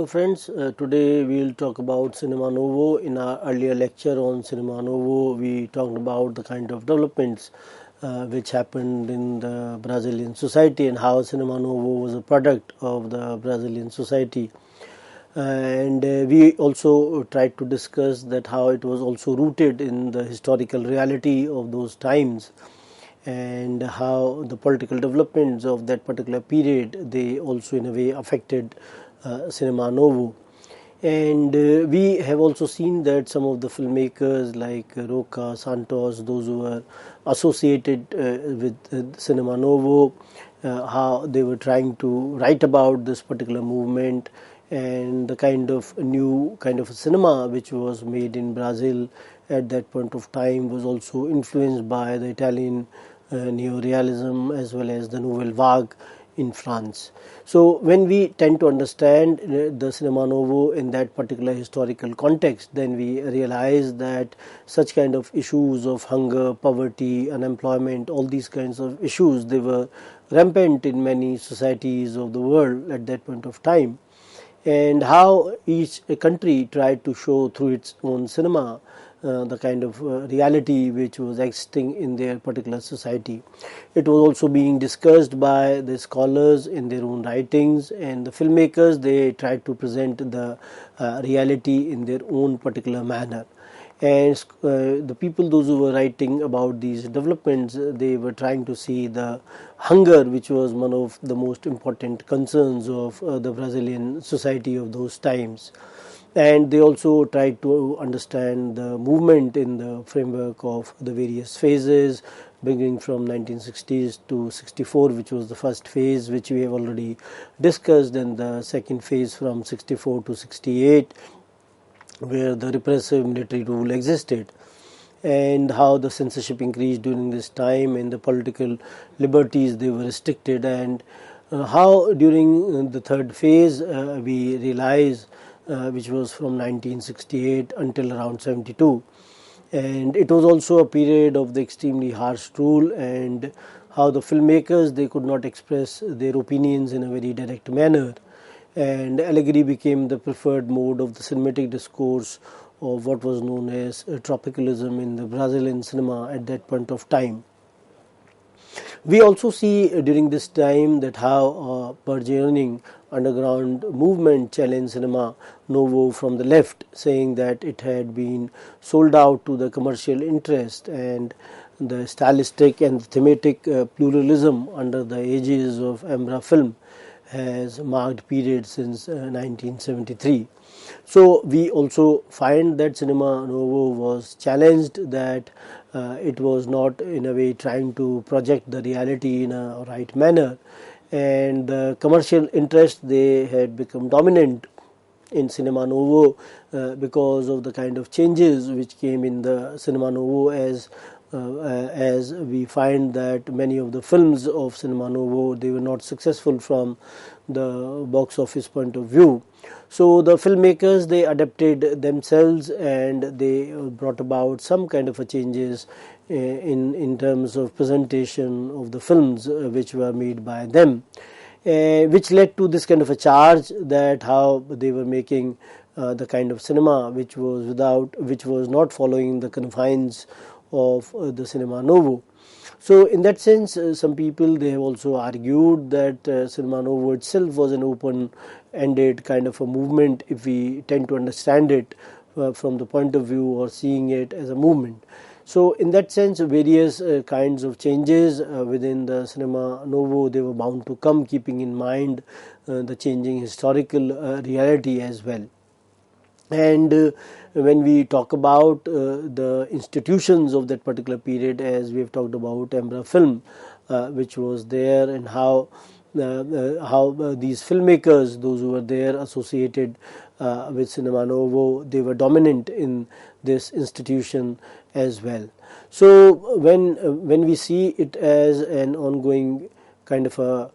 friends, today we will talk about Cinema Novo. In our earlier lecture on Cinema Novo, we talked about the kind of developments which happened in the Brazilian society and how Cinema Novo was a product of the Brazilian society. And we also tried to discuss that how it was also rooted in the historical reality of those times, and how the political developments of that particular period, they also in a way affected Cinema Novo. And we have also seen that some of the filmmakers like Roca, Santos, those who were associated with Cinema Novo, how they were trying to write about this particular movement and the kind of new kind of cinema which was made in Brazil at that point of time was also influenced by the Italian neorealism as well as the Nouvelle Vague in France. So when we tend to understand the Cinema Novo in that particular historical context, then we realize that such kind of issues of hunger, poverty, unemployment, all these kinds of issues, they were rampant in many societies of the world at that point of time, and how each country tried to show through its own cinema the kind of reality which was existing in their particular society. It was also being discussed by the scholars in their own writings, and the filmmakers, they tried to present the reality in their own particular manner. And the people, those who were writing about these developments, they were trying to see the hunger, which was one of the most important concerns of the Brazilian society of those times. And they also tried to understand the movement in the framework of the various phases, beginning from 1960s to 64, which was the first phase, which we have already discussed, and the second phase from 64 to 68, where the repressive military rule existed, and how the censorship increased during this time and the political liberties, they were restricted, and how during the third phase we realize which was from 1968 until around 72, and it was also a period of the extremely harsh rule, and how the filmmakers, they could not express their opinions in a very direct manner, and allegory became the preferred mode of the cinematic discourse of what was known as tropicalism in the Brazilian cinema at that point of time. We also see during this time that how burgeoning underground movement challenged Cinema Novo from the left, saying that it had been sold out to the commercial interest, and the stylistic and thematic pluralism under the aegis of Embra film has marked period since 1973. So we also find that Cinema Novo was challenged, that it was not in a way trying to project the reality in a right manner, and the commercial interest, they had become dominant in Cinema Novo because of the kind of changes which came in the Cinema Novo, as we find that many of the films of Cinema Novo, they were not successful from the box office point of view. So the filmmakers, they adapted themselves, and they brought about some kind of a changes in terms of presentation of the films which were made by them, which led to this kind of a charge that how they were making the kind of cinema which was not following the confines of the Cinema Novo. So in that sense, some people, they have also argued that Cinema Novo itself was an open-ended kind of a movement, if we tend to understand it from the point of view or seeing it as a movement. So in that sense, various kinds of changes within the Cinema Novo, they were bound to come, keeping in mind the changing historical reality as well. And when we talk about the institutions of that particular period, as we have talked about Embra film, which was there, and how these filmmakers, those who were there associated with Cinema Novo, they were dominant in this institution as well. So when we see it as an ongoing kind of a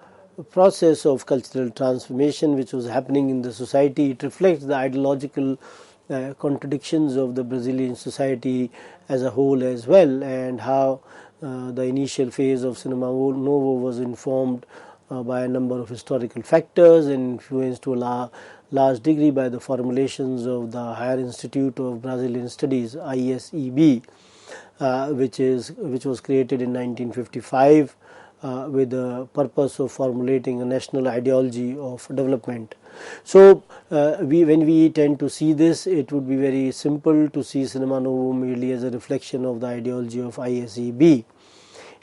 process of cultural transformation which was happening in the society, it reflects the ideological contradictions of the Brazilian society as a whole as well, and how the initial phase of Cinema Novo was informed by a number of historical factors and influenced to a large degree by the formulations of the Higher Institute of Brazilian Studies, ISEB, which was created in 1955 with the purpose of formulating a national ideology of development. So when we tend to see this, it would be very simple to see Cinema Novo merely as a reflection of the ideology of ISEB.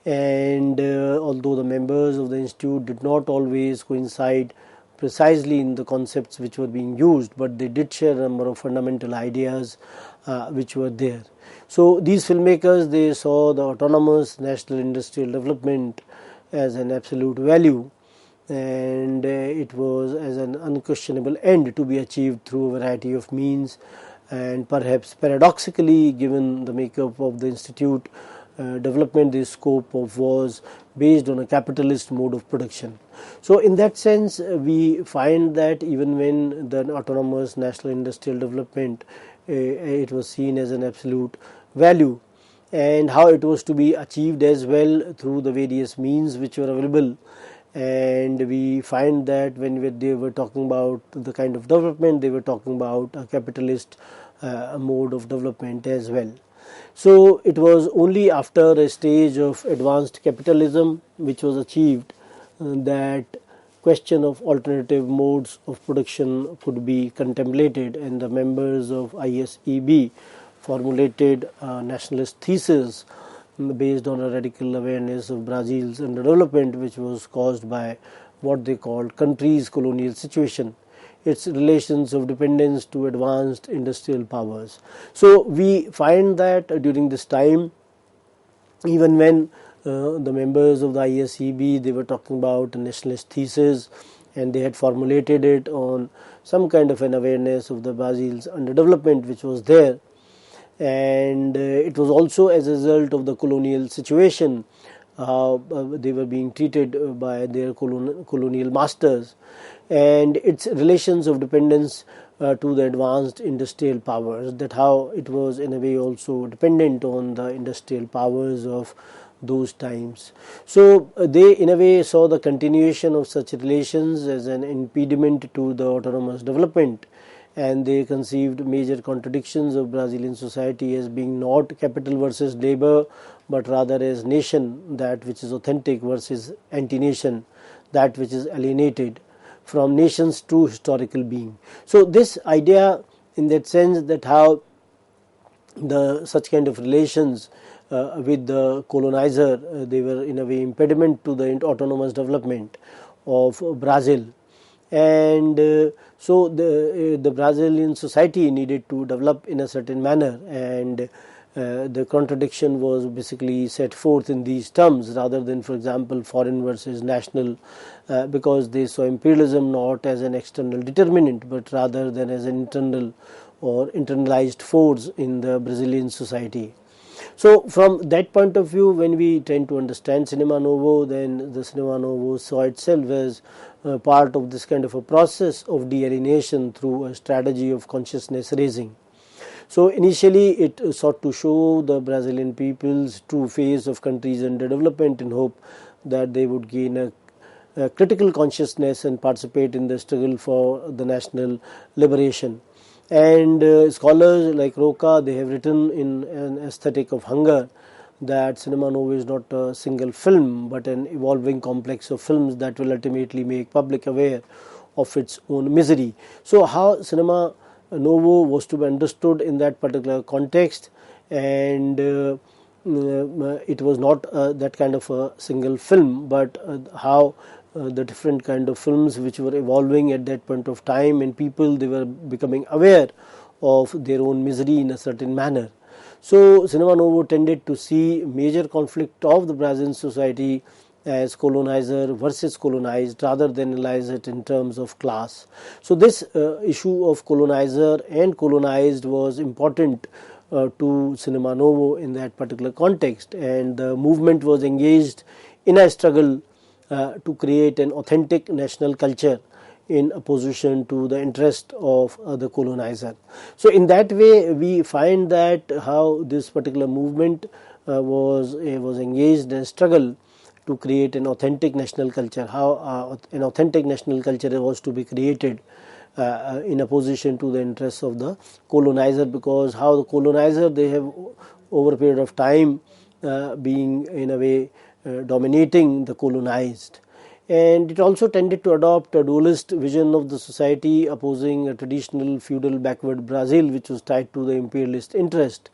And although the members of the institute did not always coincide precisely in the concepts which were being used, but they did share a number of fundamental ideas which were there. So these filmmakers, they saw the autonomous national industrial development as an absolute value, and it was as an unquestionable end to be achieved through a variety of means. And perhaps paradoxically, given the makeup of the institute, development, the scope of was based on a capitalist mode of production. So in that sense, we find that even when the autonomous national industrial development, it was seen as an absolute value, and how it was to be achieved as well through the various means which were available. And we find that when they were talking about the kind of development, they were talking about a capitalist mode of development as well. So it was only after a stage of advanced capitalism which was achieved that question of alternative modes of production could be contemplated, and the members of ISEB formulated a nationalist thesis based on a radical awareness of Brazil's underdevelopment, which was caused by what they called country's colonial situation, its relations of dependence to advanced industrial powers. So we find that during this time, even when the members of the ISEB, they were talking about a nationalist thesis, and they had formulated it on some kind of an awareness of the Brazil's underdevelopment which was there, and it was also as a result of the colonial situation, how they were being treated by their colonial masters, and its relations of dependence to the advanced industrial powers, that how it was in a way also dependent on the industrial powers of those times. So they in a way saw the continuation of such relations as an impediment to the autonomous development, and they conceived major contradictions of Brazilian society as being not capital versus labor, but rather as nation, that which is authentic, versus anti-nation, that which is alienated from nation's true historical being. So this idea, in that sense, that how the such kind of relations with the colonizer, they were in a way impediment to the autonomous development of Brazil. And so the Brazilian society needed to develop in a certain manner, and the contradiction was basically set forth in these terms rather than, for example, foreign versus national, because they saw imperialism not as an external determinant but rather than as an internal or internalized force in the Brazilian society. So from that point of view, when we tend to understand Cinema Novo, then the Cinema Novo saw itself as part of this kind of a process of de-alienation through a strategy of consciousness raising. So initially it sought to show the Brazilian people's true face of countries under development in hope that they would gain a critical consciousness and participate in the struggle for the national liberation. And scholars like Roca, they have written in An Aesthetic of Hunger that Cinema Novo is not a single film but an evolving complex of films that will ultimately make public aware of its own misery. So how Cinema Novo was to be understood in that particular context, and it was not that kind of a single film, but how the different kind of films which were evolving at that point of time, and people, they were becoming aware of their own misery in a certain manner. So Cinema Novo tended to see major conflict of the Brazilian society as colonizer versus colonized rather than analyze it in terms of class. So this issue of colonizer and colonized was important to Cinema Novo in that particular context, and the movement was engaged in a struggle to create an authentic national culture in opposition to the interest of the colonizer. So in that way we find that how this particular movement was engaged in a struggle to create an authentic national culture, how an authentic national culture was to be created, in opposition to the interests of the colonizer, because how the colonizer, they have over a period of time being in a way dominating the colonized. And it also tended to adopt a dualist vision of the society, opposing a traditional feudal backward Brazil which was tied to the imperialist interest,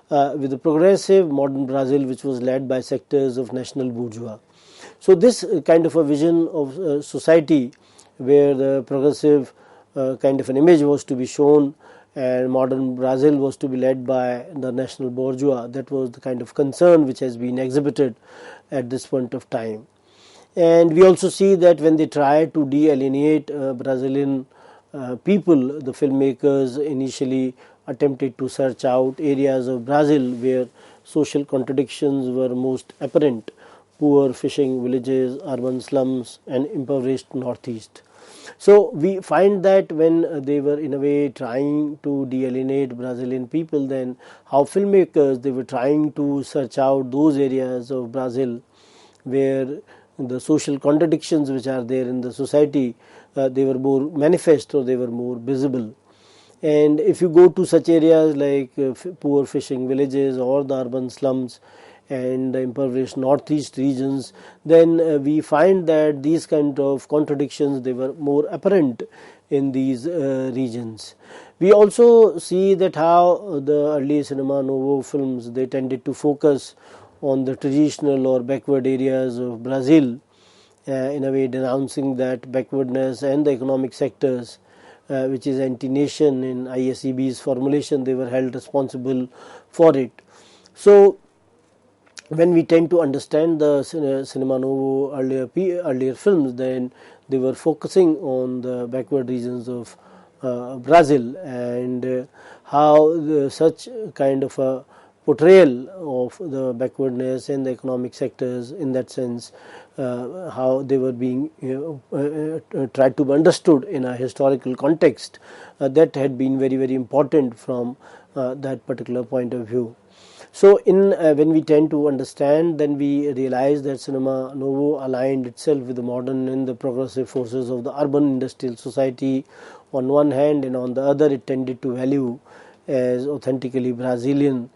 with the progressive modern Brazil which was led by sectors of national bourgeois. So this kind of a vision of society, where the progressive kind of an image was to be shown and modern Brazil was to be led by the national bourgeois, that was the kind of concern which has been exhibited at this point of time. And we also see that when they try to de-alienate Brazilian people, the filmmakers initially attempted to search out areas of Brazil where social contradictions were most apparent: poor fishing villages, urban slums, and impoverished northeast. So we find that when they were in a way trying to de-alienate Brazilian people, then how filmmakers, they were trying to search out those areas of Brazil where the social contradictions which are there in the society, they were more manifest, or they were more visible. And if you go to such areas like poor fishing villages or the urban slums and the impoverished northeast regions, then we find that these kind of contradictions, they were more apparent in these regions. We also see that how the early Cinema Novo films, they tended to focus on the traditional or backward areas of Brazil, in a way denouncing that backwardness, and the economic sectors, which is anti-nation in ISEB's formulation, they were held responsible for it. So when we tend to understand the Cinema Novo earlier films, then they were focusing on the backward regions of Brazil, and how such kind of a portrayal of the backwardness and the economic sectors, in that sense, how they were being tried to be understood in a historical context, that had been very, very important from that particular point of view. So when we tend to understand, then we realize that Cinema Novo aligned itself with the modern and the progressive forces of the urban industrial society on one hand, and on the other it tended to value as authentically Brazilian,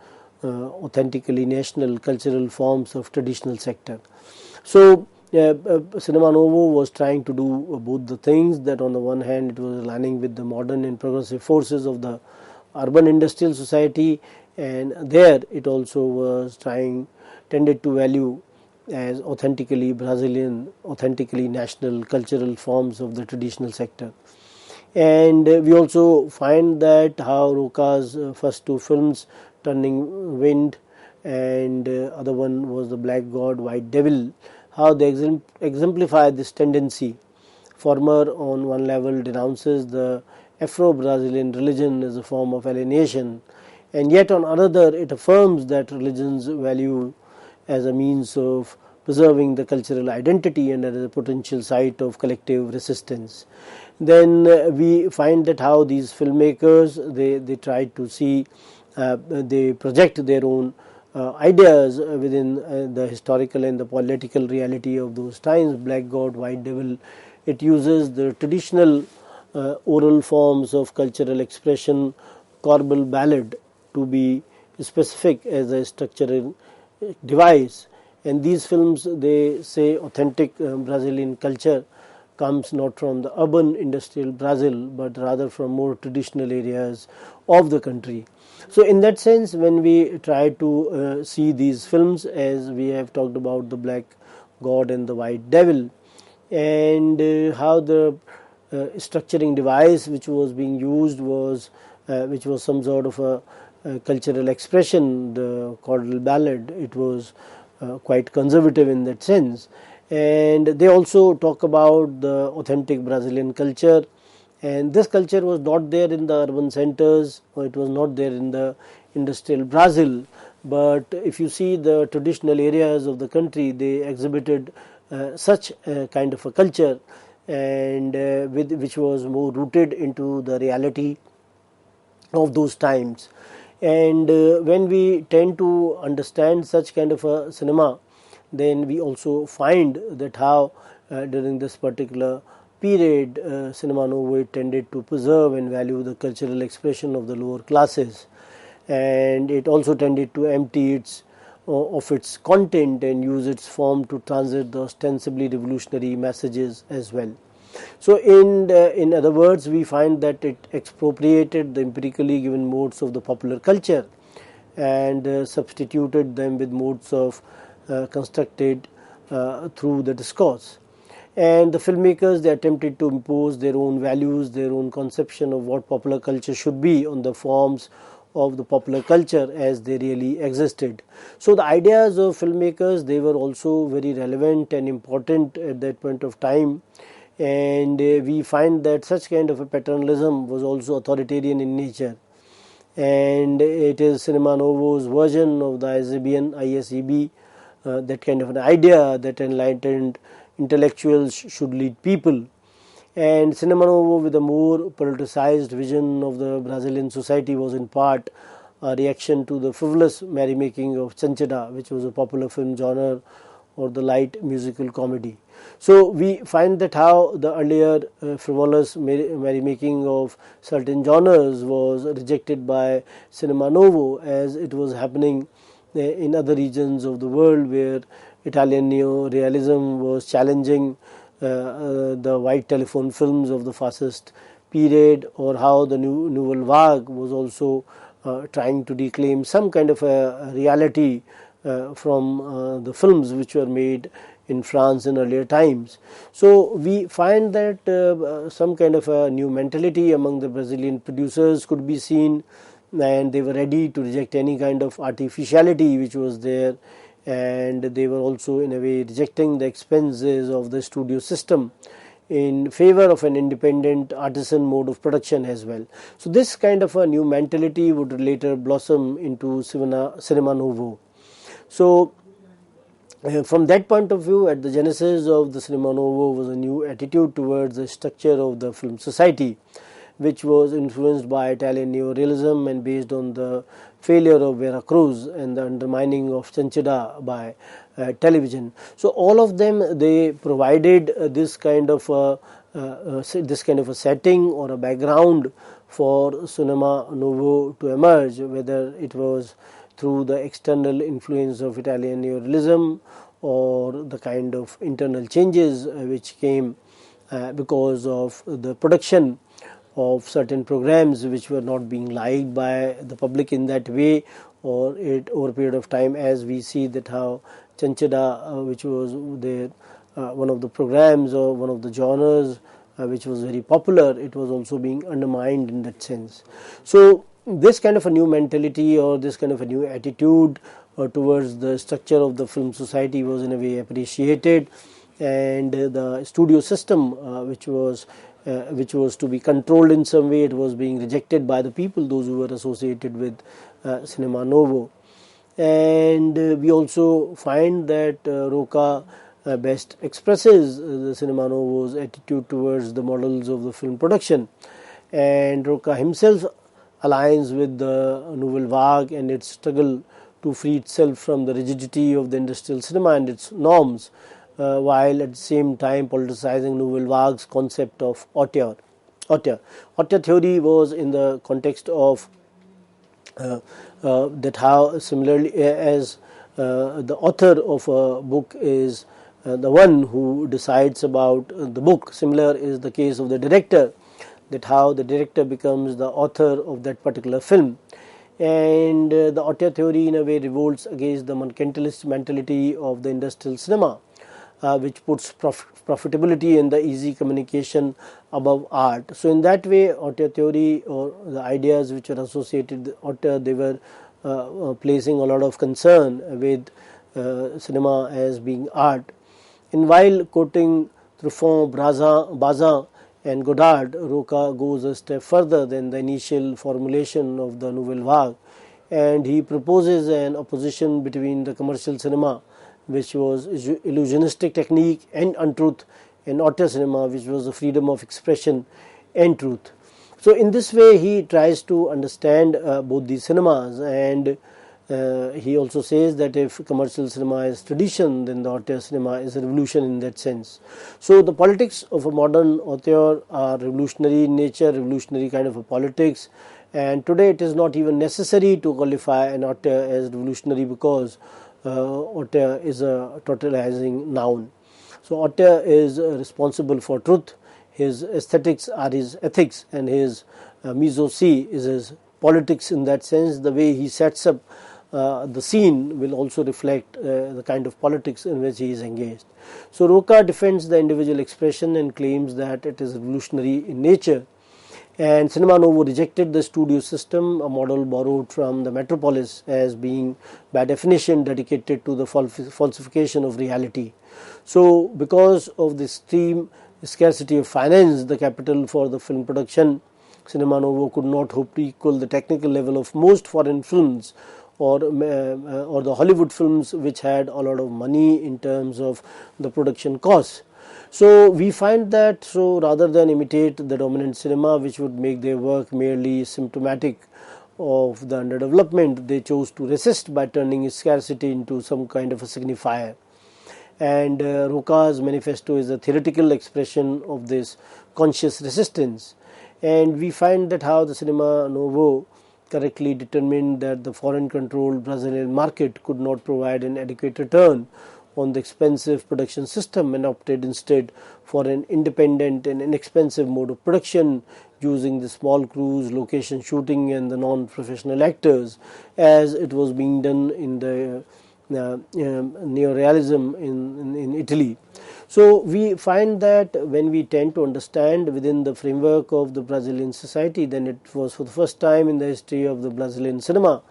authentically national cultural forms of traditional sector. So Cinema Novo was trying to do both the things, that on the one hand it was aligning with the modern and progressive forces of the urban industrial society, and there it also was tended to value as authentically Brazilian, authentically national cultural forms of the traditional sector. And we also find that how Roca's first two films, Turning Wind and other one was The Black God, White Devil, how they exemplify this tendency. Former on one level denounces the Afro-Brazilian religion as a form of alienation, and yet on another it affirms that religion's value as a means of preserving the cultural identity and as a potential site of collective resistance. Then we find that how these filmmakers, they try to see, they project their own ideas within the historical and the political reality of those times. Black God, White Devil, it uses the traditional oral forms of cultural expression, choral ballad to be specific as a structural device. And these films, they say authentic Brazilian culture comes not from the urban industrial Brazil, but rather from more traditional areas of the country. So in that sense, when we try to see these films, as we have talked about the Black God and the White Devil, and how the structuring device which was being used was which was some sort of a cultural expression, the choral ballad, it was quite conservative in that sense. And they also talk about the authentic Brazilian culture, and this culture was not there in the urban centers, or it was not there in the industrial Brazil, but if you see the traditional areas of the country, they exhibited such a kind of a culture, and which was more rooted into the reality of those times. And when we tend to understand such kind of a cinema, then we also find that how during this particular period, Cinema Novo tended to preserve and value the cultural expression of the lower classes, and it also tended to empty of its content and use its form to transit the ostensibly revolutionary messages as well. So in other words, we find that it expropriated the empirically given modes of the popular culture and substituted them with modes of constructed through the discourse. And the filmmakers, they attempted to impose their own values, their own conception of what popular culture should be on the forms of the popular culture as they really existed. So the ideas of filmmakers, they were also very relevant and important at that point of time, and we find that such kind of a paternalism was also authoritarian in nature, and it is Cinema Novo's version of the ISEB, that kind of an idea that enlightened intellectuals should lead people. And Cinema Novo, with a more politicized vision of the Brazilian society, was in part a reaction to the frivolous merrymaking of Chanchada, which was a popular film genre, or the light musical comedy. So we find that how the earlier frivolous merrymaking of certain genres was rejected by Cinema Novo, as it was happening in other regions of the world where Italian neo-realism was challenging the white telephone films of the fascist period, or how the Nouvelle Vague was also trying to reclaim some kind of a reality from the films which were made in France in earlier times. So we find that some kind of a new mentality among the Brazilian producers could be seen, and they were ready to reject any kind of artificiality which was there, and they were also in a way rejecting the expenses of the studio system in favor of an independent artisan mode of production as well. So this kind of a new mentality would later blossom into Cinema Novo. So from that point of view, at the genesis of the Cinema Novo was a new attitude towards the structure of the film society, which was influenced by Italian neorealism and based on the failure of Vera Cruz and the undermining of Chanchada by television. So all of them, they provided this kind of a setting or a background for Cinema Novo to emerge, whether it was through the external influence of Italian neorealism or the kind of internal changes which came because of the production of certain programs which were not being liked by the public in that way, or it over a period of time, as we see that how Chanchada, which was there, one of the programs or one of the genres which was very popular, it was also being undermined in that sense. So this kind of a new mentality or this kind of a new attitude towards the structure of the film society was in a way appreciated, and the studio system which was to be controlled in some way, it was being rejected by the people, those who were associated with Cinema Novo. And we also find that Roca best expresses the Cinema Novo's attitude towards the models of the film production, and Roca himself aligns with the Nouvelle Vague and its struggle to free itself from the rigidity of the industrial cinema and its norms, while at the same time politicizing Nouvelle Vague's concept of auteur. Auteur theory was in the context of that how similarly as the author of a book is the one who decides about the book, similar is the case of the director, that how the director becomes the author of that particular film. And the auteur theory in a way revolts against the mercantilist mentality of the industrial cinema, which puts profitability and the easy communication above art. So in that way, auteur theory or the ideas which are associated with auteur, they were placing a lot of concern with cinema as being art. And while quoting Truffaut, Bazin and Godard, Roca goes a step further than the initial formulation of the Nouvelle Vague, and he proposes an opposition between the commercial cinema, which was illusionistic technique and untruth, and auteur cinema, which was the freedom of expression and truth. So in this way, he tries to understand both these cinemas, and He also says that if commercial cinema is tradition, then the auteur cinema is a revolution in that sense. So the politics of a modern auteur are revolutionary in nature, revolutionary kind of a politics, and today it is not even necessary to qualify an auteur as revolutionary, because auteur is a totalizing noun. So auteur is responsible for truth, his aesthetics are his ethics, and his mise-en-scène is his politics in that sense. The way he sets up the scene will also reflect the kind of politics in which he is engaged. So Roca defends the individual expression and claims that it is revolutionary in nature. And Cinema Novo rejected the studio system, a model borrowed from the metropolis, as being by definition dedicated to the falsification of reality. So because of the extreme scarcity of finance, the capital for the film production, Cinema Novo could not hope to equal the technical level of most foreign films or the Hollywood films, which had a lot of money in terms of the production costs. So we find that, so rather than imitate the dominant cinema, which would make their work merely symptomatic of the underdevelopment, they chose to resist by turning scarcity into some kind of a signifier. And Roca's manifesto is a theoretical expression of this conscious resistance. And we find that how the Cinema Novo correctly determined that the foreign-controlled Brazilian market could not provide an adequate return on the expensive production system, and opted instead for an independent and inexpensive mode of production, using the small crews, location shooting, and the non-professional actors, as it was being done in the neorealism in Italy. So we find that when we tend to understand within the framework of the Brazilian society, then it was for the first time in the history of the Brazilian cinema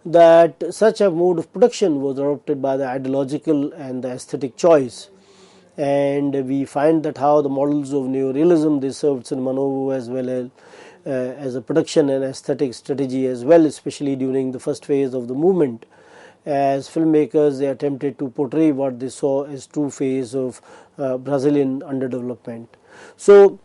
that such a mode of production was adopted by the ideological and the aesthetic choice. And we find that how the models of neorealism, they served Cinema Novo as well as a production and aesthetic strategy as well, especially during the first phase of the movement. As filmmakers, they attempted to portray what they saw as true phase of Brazilian underdevelopment. So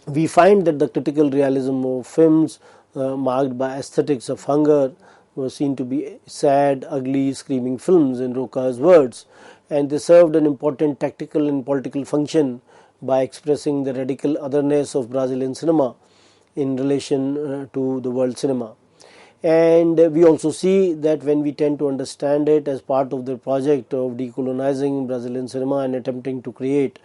we find that the critical realism of films marked by aesthetics of hunger were seen to be sad, ugly, screaming films, in Roca's words, and they served an important tactical and political function by expressing the radical otherness of Brazilian cinema in relation to the world cinema. And we also see that when we tend to understand it as part of the project of decolonizing Brazilian cinema and attempting to create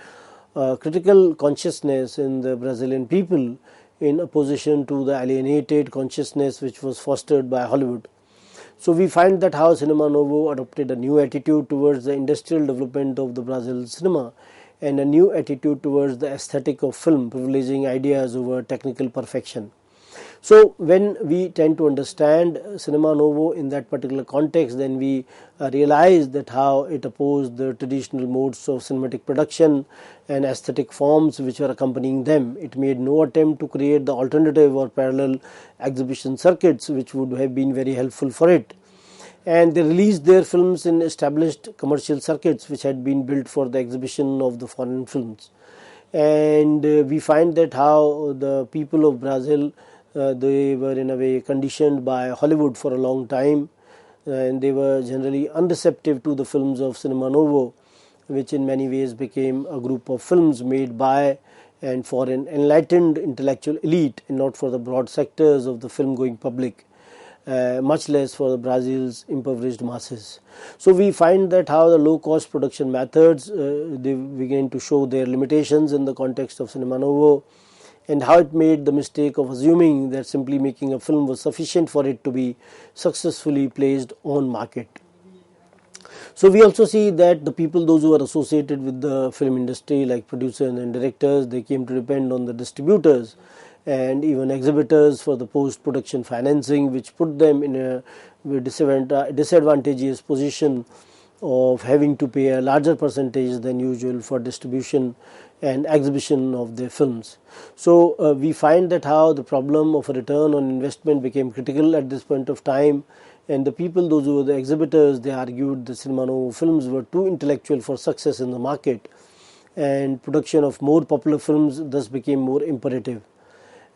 critical consciousness in the Brazilian people in opposition to the alienated consciousness which was fostered by Hollywood. So we find that how Cinema Novo adopted a new attitude towards the industrial development of the Brazilian cinema, and a new attitude towards the aesthetic of film, privileging ideas over technical perfection. So when we tend to understand Cinema Novo in that particular context, then we realize that how it opposed the traditional modes of cinematic production and aesthetic forms which were accompanying them. It made no attempt to create the alternative or parallel exhibition circuits which would have been very helpful for it. And they released their films in established commercial circuits which had been built for the exhibition of the foreign films. And we find that how the people of Brazil, they were in a way conditioned by Hollywood for a long time, and they were generally unreceptive to the films of Cinema Novo, which in many ways became a group of films made by and for an enlightened intellectual elite, and not for the broad sectors of the film-going public, much less for the Brazil's impoverished masses. So we find that how the low-cost production methods they began to show their limitations in the context of Cinema Novo, and how it made the mistake of assuming that simply making a film was sufficient for it to be successfully placed on market. So we also see that the people, those who are associated with the film industry, like producers and directors, they came to depend on the distributors and even exhibitors for the post-production financing, which put them in a disadvantageous position of having to pay a larger percentage than usual for distribution and exhibition of their films. So we find that how the problem of a return on investment became critical at this point of time, and the people, those who were the exhibitors, they argued the Cinema Novo films were too intellectual for success in the market, and production of more popular films thus became more imperative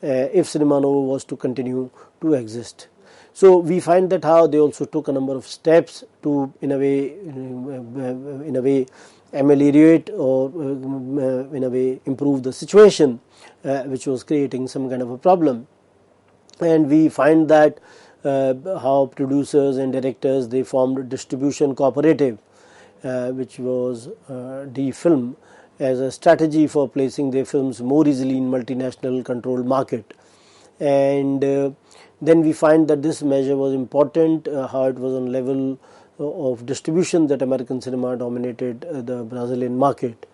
if Cinema Novo was to continue to exist. So we find that how they also took a number of steps to in a way ameliorate or in a way improve the situation which was creating some kind of a problem. And we find that how producers and directors, they formed a distribution cooperative which was D-Film, as a strategy for placing their films more easily in multinational controlled market. And then we find that this measure was important, how it was on level of distribution that American cinema dominated the Brazilian market,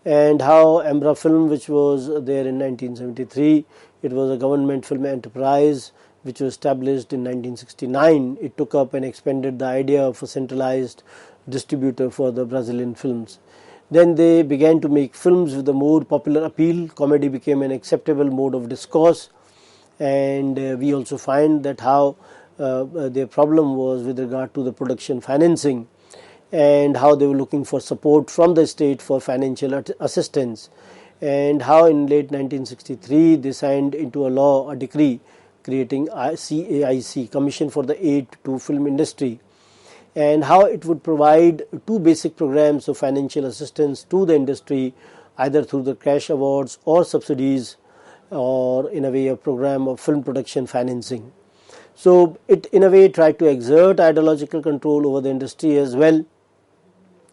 and how Embra Film, which was there in 1973, it was a government film enterprise which was established in 1969. It took up and expanded the idea of a centralized distributor for the Brazilian films. Then they began to make films with a more popular appeal. Comedy became an acceptable mode of discourse, and we also find that how their problem was with regard to the production financing, and how they were looking for support from the state for financial assistance, and how in late 1963 they signed into a law a decree creating CAIC, Commission for the Aid to Film Industry, and how it would provide two basic programs of financial assistance to the industry, either through the cash awards or subsidies, or in a way a program of film production financing. So it in a way tried to exert ideological control over the industry as well,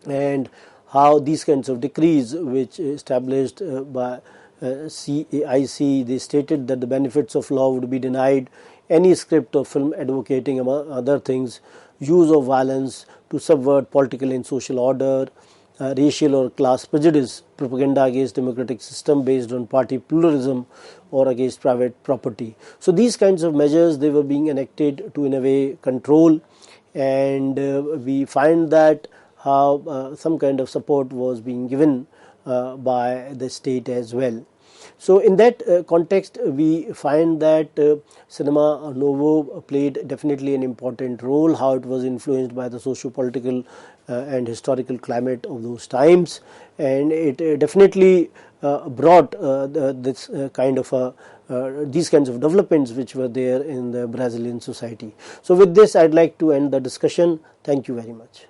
and how these kinds of decrees which established by CAIC, they stated that the benefits of law would be denied any script or film advocating, among other things, use of violence to subvert political and social order, racial or class prejudice, propaganda against democratic system based on party pluralism, or against private property. So these kinds of measures, they were being enacted to in a way control, and we find that how some kind of support was being given by the state as well. So in that context, we find that Cinema Novo played definitely an important role, how it was influenced by the socio-political and historical climate of those times, and it definitely brought this kind of these kinds of developments which were there in the Brazilian society. So with this, I'd like to end the discussion. Thank you very much.